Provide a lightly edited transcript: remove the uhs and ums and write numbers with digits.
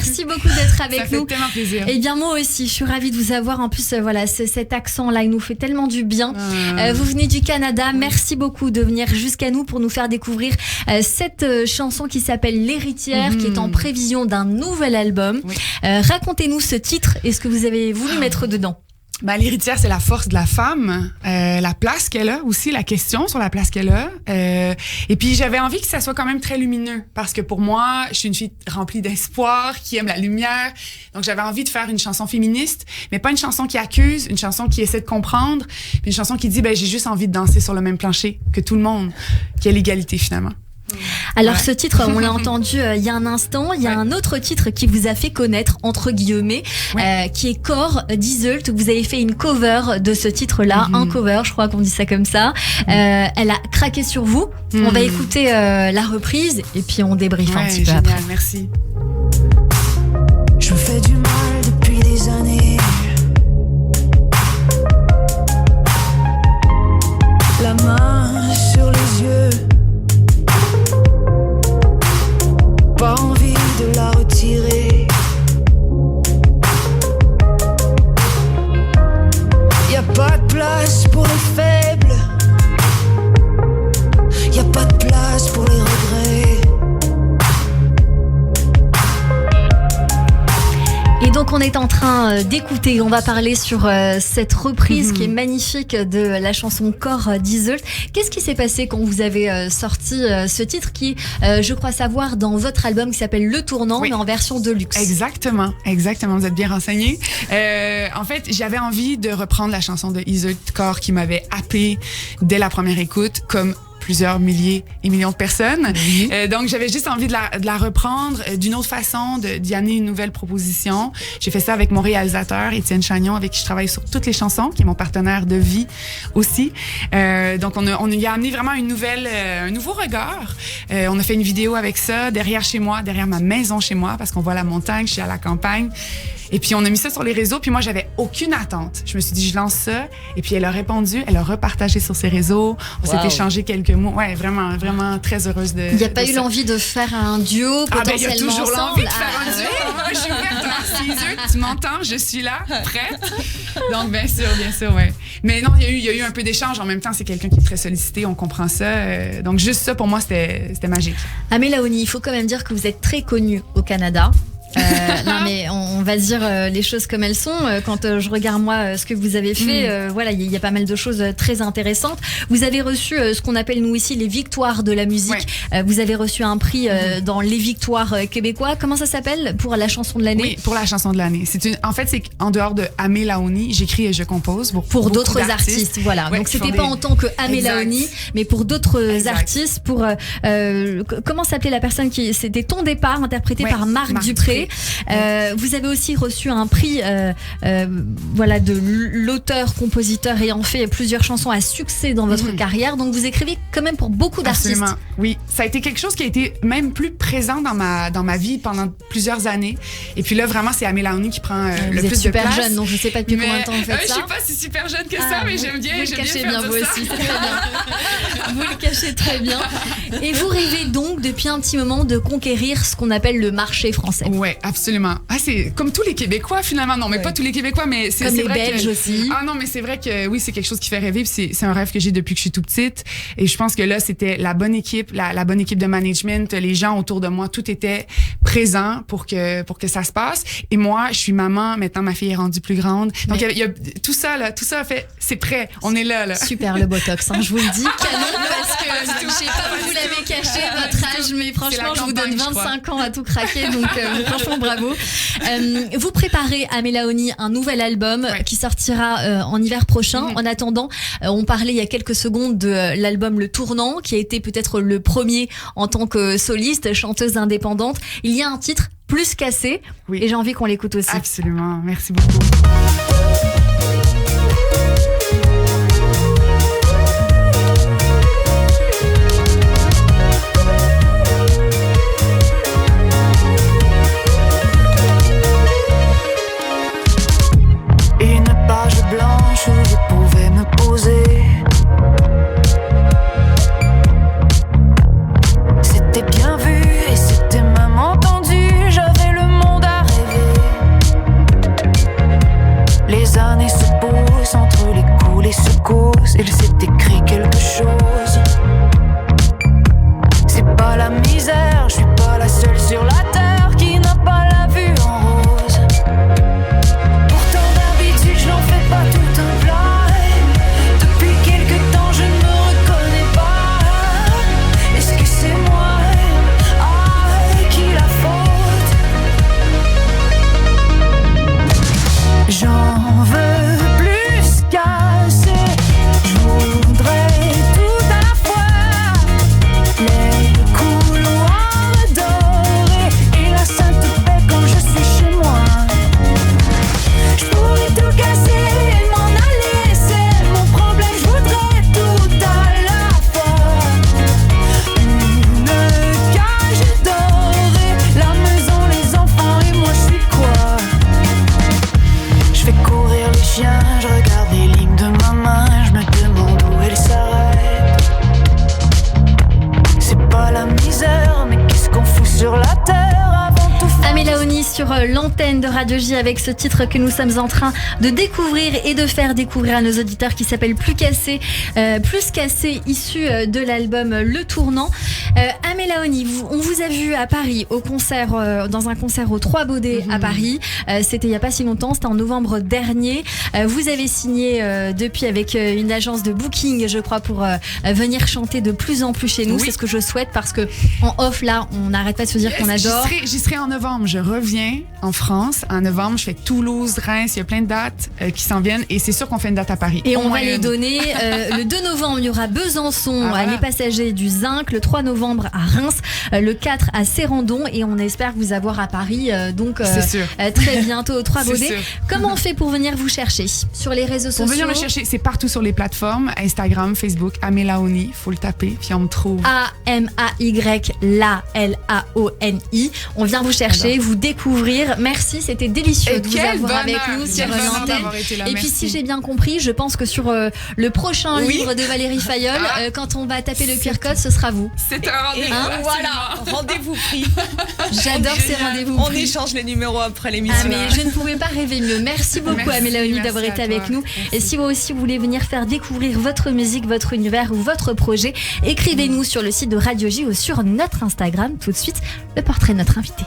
Merci beaucoup d'être avec Ça nous. fait tellement plaisir. Eh bien, moi aussi, je suis ravie de vous avoir. En plus, voilà, cet accent-là, il nous fait tellement du bien. Vous venez du Canada. Merci beaucoup de venir jusqu'à nous pour nous faire découvrir cette chanson qui s'appelle L'Héritière, qui est en prévision d'un nouvel album. Oui. Racontez-nous ce titre et ce que vous avez voulu mettre dedans. L'héritière, c'est la force de la femme, la place qu'elle a aussi, la question sur la place qu'elle a. Et puis, j'avais envie que ça soit quand même très lumineux parce que pour moi, je suis une fille remplie d'espoir, qui aime la lumière. Donc, j'avais envie de faire une chanson féministe, mais pas une chanson qui accuse, une chanson qui essaie de comprendre, puis une chanson qui dit, j'ai juste envie de danser sur le même plancher que tout le monde, qu'il y ait l'égalité finalement. Alors ce titre, on l'a entendu il y a un instant. Il y a un autre titre qui vous a fait connaître, entre guillemets, qui est Corps d'Iseult. Vous avez fait une cover de ce titre-là, un cover, je crois qu'on dit ça comme ça. Elle a craqué sur vous. On va écouter la reprise et puis on débriefe un petit peu génial, après. Merci. Je me fais du mal depuis des années. La main sur les yeux. Pas envie de la retirer. Y a pas de place pour les faibles. Y a pas de place pour les regrets. Et donc on est en train d'écouter, on va parler sur cette reprise qui est magnifique de la chanson Corps d'Iseult. Qu'est-ce qui s'est passé quand vous avez sorti ce titre qui, je crois savoir, dans votre album qui s'appelle Le Tournant, mais en version de luxe? Exactement, vous êtes bien renseignés. En fait, j'avais envie de reprendre la chanson de Iseult Corps qui m'avait happée dès la première écoute, comme plusieurs milliers et millions de personnes. Donc, j'avais juste envie de la reprendre d'une autre façon, d'y amener une nouvelle proposition. J'ai fait ça avec mon réalisateur, Étienne Chagnon, avec qui je travaille sur toutes les chansons, qui est mon partenaire de vie aussi. Donc, on y a amené vraiment un nouveau regard. On a fait une vidéo avec ça, derrière ma maison chez moi, parce qu'on voit la montagne, je suis à la campagne. Et puis, on a mis ça sur les réseaux, puis moi, j'avais aucune attente. Je me suis dit, je lance ça. Et puis, elle a répondu, elle a repartagé sur ses réseaux. On s'est échangé quelques mots. Ouais, vraiment, vraiment très heureuse de. Il n'y a pas eu l'envie de faire un duo potentiellement il y a toujours ensemble. l'envie de faire un duo. Je suis ouverte. Iseult, tu m'entends? Je suis là, prête. Donc, bien sûr, ouais. Mais non, il y a eu un peu d'échange. En même temps, c'est quelqu'un qui est très sollicité, on comprend ça. Donc, juste ça, pour moi, c'était magique. Amé Laoni, il faut quand même dire que vous êtes très connue au Canada. Non mais on va dire les choses comme elles sont. Quand je regarde moi ce que vous avez fait, voilà, il y a pas mal de choses très intéressantes. Vous avez reçu ce qu'on appelle nous ici les victoires de la musique. Vous avez reçu un prix dans les victoires québécois. Comment ça s'appelle pour la chanson de l'année? Oui, pour la chanson de l'année. En fait, c'est qu'en dehors de Amé Laoni, j'écris et je compose pour d'autres artistes. Voilà. Donc c'était pas en tant que Amé Laoni, mais pour d'autres artistes. Pour comment s'appelait la personne qui c'était Ton départ, interprété par Marc Dupré. Vous avez aussi reçu un prix voilà, de l'auteur, compositeur ayant fait plusieurs chansons à succès dans votre carrière. Donc vous écrivez quand même pour beaucoup d'artistes. Absolument. Oui, ça a été quelque chose qui a été même plus présent dans ma vie pendant plusieurs années. Et puis là, vraiment, c'est Amé Laoni qui prend le plus de place. Vous êtes super jeune, donc je ne sais pas depuis combien de temps vous faites ça. Je ne suis pas si super jeune que ça, mais j'aime bien. Vous le cachez bien, vous ça. aussi, c'est très bien. Vous le cachez très bien. Et vous rêvez donc depuis un petit moment de conquérir ce qu'on appelle le marché français. Oui, absolument. C'est comme tous les Québécois, finalement. Non, mais pas tous les Québécois, mais c'est comme vrai les Belges aussi. Ah non, mais c'est vrai que oui, c'est quelque chose qui fait rêver. C'est un rêve que j'ai depuis que je suis toute petite. Et je pense que là, c'était la bonne équipe, la bonne équipe de management, les gens autour de moi, tout était présent pour que ça se passe. Et moi, je suis maman. Maintenant, ma fille est rendue plus grande. Donc, il y a tout ça a fait, c'est prêt. On est là. Super, le Botox, hein, je vous le dis. Canon, parce que je sais pas, vous l'avez caché, votre âge, mais franchement, je vous donne 25 ans à tout craquer. Donc, franchement, bravo. Vous préparez, Amé Laoni, un nouvel album qui sortira en hiver prochain. En attendant, on parlait il y a quelques secondes de l'album Le Tournant, qui a été peut-être le premier en tant que soliste, chanteuse indépendante. Il y a un titre, Plus cassé, et j'ai envie qu'on l'écoute aussi. Absolument, merci beaucoup. Blanche où je pouvais me poser. C'était bien vu et c'était même entendu. J'avais le monde à sur l'antenne de Radio J avec ce titre que nous sommes en train de découvrir et de faire découvrir à nos auditeurs qui s'appelle Plus Cassé, issu de l'album Le Tournant. Amela Oni, on vous a vu à Paris au concert, dans un concert aux Trois Baudets à Paris. C'était il n'y a pas si longtemps, c'était en novembre dernier. Vous avez signé depuis avec une agence de booking, je crois, pour venir chanter de plus en plus chez nous. Oui. C'est ce que je souhaite parce que en off là, on n'arrête pas de se dire qu'on adore. J'y serai en novembre. Je reviens en France en novembre. Je fais Toulouse, Reims. Il y a plein de dates qui s'en viennent et c'est sûr qu'on fait une date à Paris. Et on va les donner. Le 2 novembre, il y aura Besançon, les Passagers du Zinc. Le 3 novembre à Reims. Le 4 à Sérendon et on espère vous avoir à Paris. Très bientôt aux Trois Baudets. Comment on fait pour venir vous chercher sur les réseaux sociaux? Pour venir me chercher, c'est partout sur les plateformes, Instagram, Facebook, Amela Oni, faut le taper, puis on me trouve. AMAYLALAONI. On vient vous chercher, vous découvrir. Merci, c'était délicieux de vous avoir avec nous sur l'antenne. Et puis si j'ai bien compris, je pense que sur le prochain livre de Valérie Fayolle, quand on va taper le QR code, ce sera vous. C'est un rendez-vous. Voilà, rendez-vous pris. J'adore ces rendez-vous pris. On échange les numéros après l'émission. Mais je ne pouvais pas rêver mieux. Merci beaucoup Amela Oni d'avoir été avec nous. Merci. Et si vous aussi vous voulez venir faire découvrir votre musique, votre univers ou votre projet, écrivez-nous sur le site de Radio J ou sur notre Instagram. Tout de suite, le portrait de notre invité.